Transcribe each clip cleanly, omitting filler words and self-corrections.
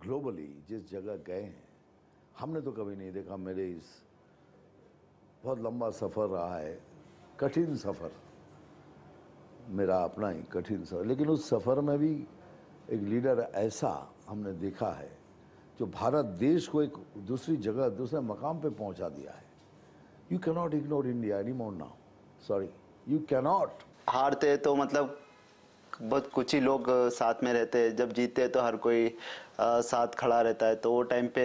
Globally जिस जगह गए हैं हमने तो कभी नहीं देखा। मेरे इस बहुत लंबा सफ़र रहा है, कठिन सफ़र, मेरा अपना ही कठिन सफ़र, लेकिन उस सफ़र में भी एक लीडर ऐसा हमने देखा है जो भारत देश को एक दूसरी जगह, दूसरे मकाम पे पहुंचा दिया है। You cannot ignore India any more now, sorry, you cannot. हारते तो मतलब बहुत कुछ ही लोग साथ में रहते हैं, जब जीतते हैं तो हर कोई साथ खड़ा रहता है। तो वो टाइम पे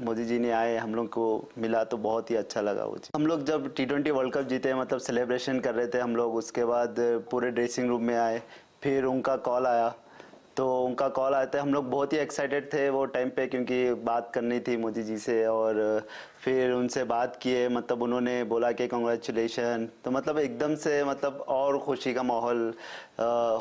मोदी जी ने आए, हम लोग को मिला तो बहुत ही अच्छा लगा वो चीज़। हम लोग जब T20 वर्ल्ड कप जीते, मतलब सेलिब्रेशन कर रहे थे हम लोग, उसके बाद पूरे ड्रेसिंग रूम में आए, फिर उनका कॉल आया। तो उनका कॉल आया था, हम लोग बहुत ही एक्साइटेड थे वो टाइम पे, क्योंकि बात करनी थी मोदी जी से। और फिर उनसे बात किए, मतलब उन्होंने बोला कि कॉन्ग्रेचुलेशन। तो मतलब एकदम से मतलब और खुशी का माहौल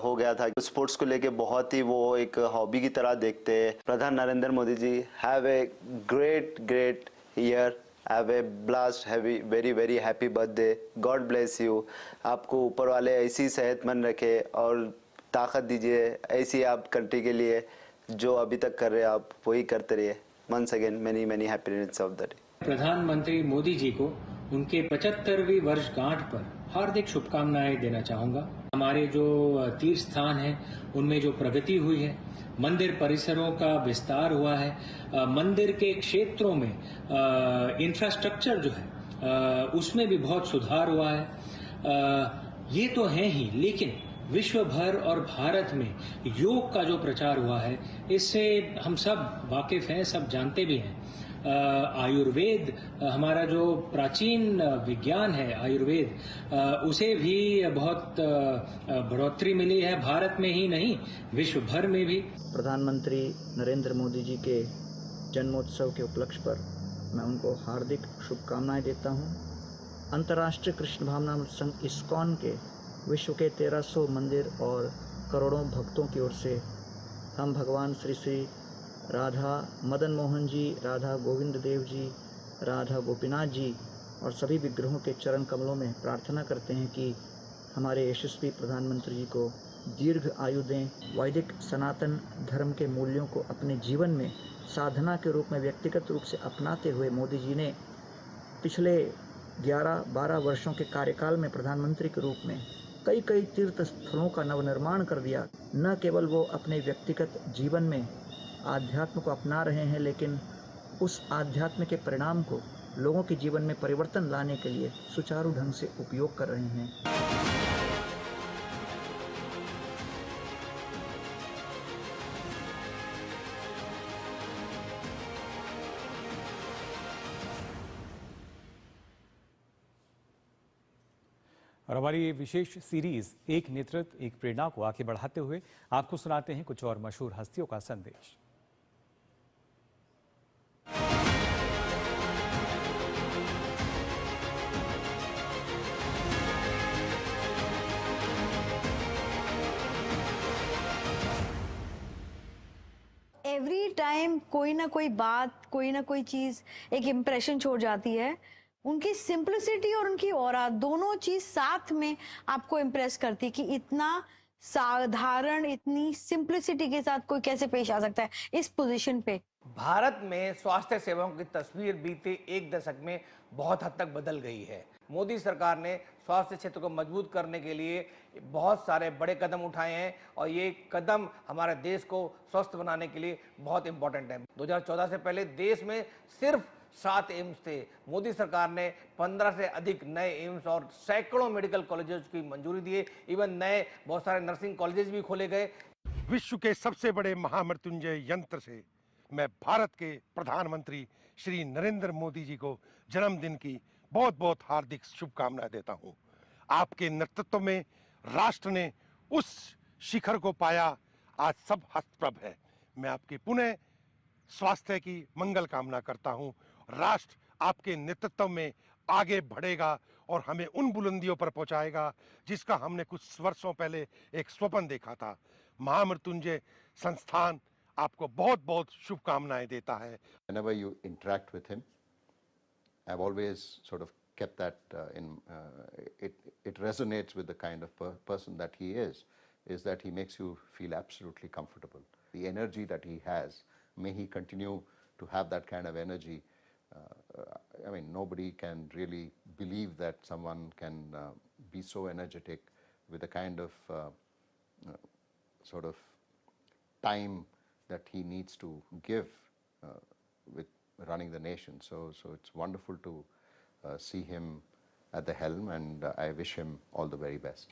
हो गया था। स्पोर्ट्स को लेके बहुत ही वो एक हॉबी की तरह देखते हैं। प्रधान Narendra Modi ji, have a great great year, have a blast, have a very very happy birthday, God bless you. आपको ऊपर वाले ऐसी सेहतमंद रखे और ताकत दीजिए, ऐसी आप कंट्री के लिए जो अभी तक कर रहे हैं आप वही करते रहिए। Once again many many happiness of the day. प्रधानमंत्री मोदी जी को उनके 75वीं वर्षगांठ पर हार्दिक शुभकामनाएं देना चाहूंगा। हमारे जो तीर्थ स्थान हैं उनमें जो प्रगति हुई है, मंदिर परिसरों का विस्तार हुआ है, मंदिर के क्षेत्रों में इंफ्रास्ट्रक्चर जो है उसमें भी बहुत सुधार हुआ है। ये तो है ही, लेकिन विश्व भर और भारत में योग का जो प्रचार हुआ है, इससे हम सब वाकिफ हैं, सब जानते भी हैं। आयुर्वेद, हमारा जो प्राचीन विज्ञान है आयुर्वेद, उसे भी बहुत बढ़ोतरी मिली है, भारत में ही नहीं विश्व भर में भी। प्रधानमंत्री नरेंद्र मोदी जी के जन्मोत्सव के उपलक्ष्य पर मैं उनको हार्दिक शुभकामनाएं देता हूं। अंतर्राष्ट्रीय कृष्ण भावनामृत संघ इस्कॉन के विश्व के 1300 मंदिर और करोड़ों भक्तों की ओर से हम भगवान श्री श्री राधा मदन मोहन जी, राधा गोविंद देव जी, राधा गोपीनाथ जी और सभी विग्रहों के चरण कमलों में प्रार्थना करते हैं कि हमारे यशस्वी प्रधानमंत्री जी को दीर्घ आयु दें। वैदिक सनातन धर्म के मूल्यों को अपने जीवन में साधना के रूप में व्यक्तिगत रूप से अपनाते हुए मोदी जी ने पिछले 11-12 वर्षों के कार्यकाल में प्रधानमंत्री के रूप में कई कई तीर्थ स्थलों का नवनिर्माण कर दिया। न केवल वो अपने व्यक्तिगत जीवन में आध्यात्म को अपना रहे हैं, लेकिन उस आध्यात्म के परिणाम को लोगों के जीवन में परिवर्तन लाने के लिए सुचारू ढंग से उपयोग कर रहे हैं। और हमारी ये विशेष सीरीज एक नेतृत्व एक प्रेरणा को आगे बढ़ाते हुए आपको सुनाते हैं कुछ और मशहूर हस्तियों का संदेश। एवरी टाइम कोई ना कोई बात, कोई ना कोई चीज एक इम्प्रेशन छोड़ जाती है। उनकी सिंप्लिसिटी और उनकी ऑरा, दोनों चीज साथ में आपको इम्प्रेस करती है कि इतना साधारण, इतनी सिंप्लिसिटी के साथ कोई कैसे पेश आ सकता है इस पोजीशन पे। भारत में स्वास्थ्य सेवाओं की तस्वीर बीते एक दशक में बहुत हद तक बदल गई है। मोदी सरकार ने स्वास्थ्य क्षेत्र को मजबूत करने के लिए बहुत सारे बड़े कदम उठाए हैं और ये कदम हमारे देश को स्वस्थ बनाने के लिए बहुत इंपॉर्टेंट है। 2014 से पहले देश में सिर्फ 7 एम्स थे। मोदी सरकार ने 15 से अधिक नए एम्स और सैकड़ों मेडिकल कॉलेजेस की मंजूरी दी। इवन नए बहुत सारे नर्सिंग कॉलेजेस भी खोले गए। विश्व के सबसे बड़े महामृत्युंजय यंत्र से मैं भारत के प्रधानमंत्री श्री नरेंद्र मोदी जी को जन्मदिन की बहुत बहुत हार्दिक शुभकामनाएं देता हूं। आपके नेतृत्व में राष्ट्र ने उस शिखर को पाया, आज सब हस्तप्रभ है। मैं आपके पुनः स्वास्थ्य की मंगल कामना करता हूं। राष्ट्र आपके नेतृत्व में आगे बढ़ेगा और हमें उन बुलंदियों पर पहुंचाएगा जिसका हमने कुछ वर्षों पहले एक स्वप्न देखा था। महामृत्युंजय संस्थान आपको बहुत बहुत शुभकामनाएं देता है। Whenever you interact with him, I've always sort of kept that it resonates with the kind of person that he is that he makes you feel absolutely comfortable. The energy that he has may he continue to have that kind of energy. I mean, nobody can really believe that someone can be so energetic with the kind of sort of time that he needs to give with running the nation. So it's wonderful to see him at the helm, and I wish him all the very best.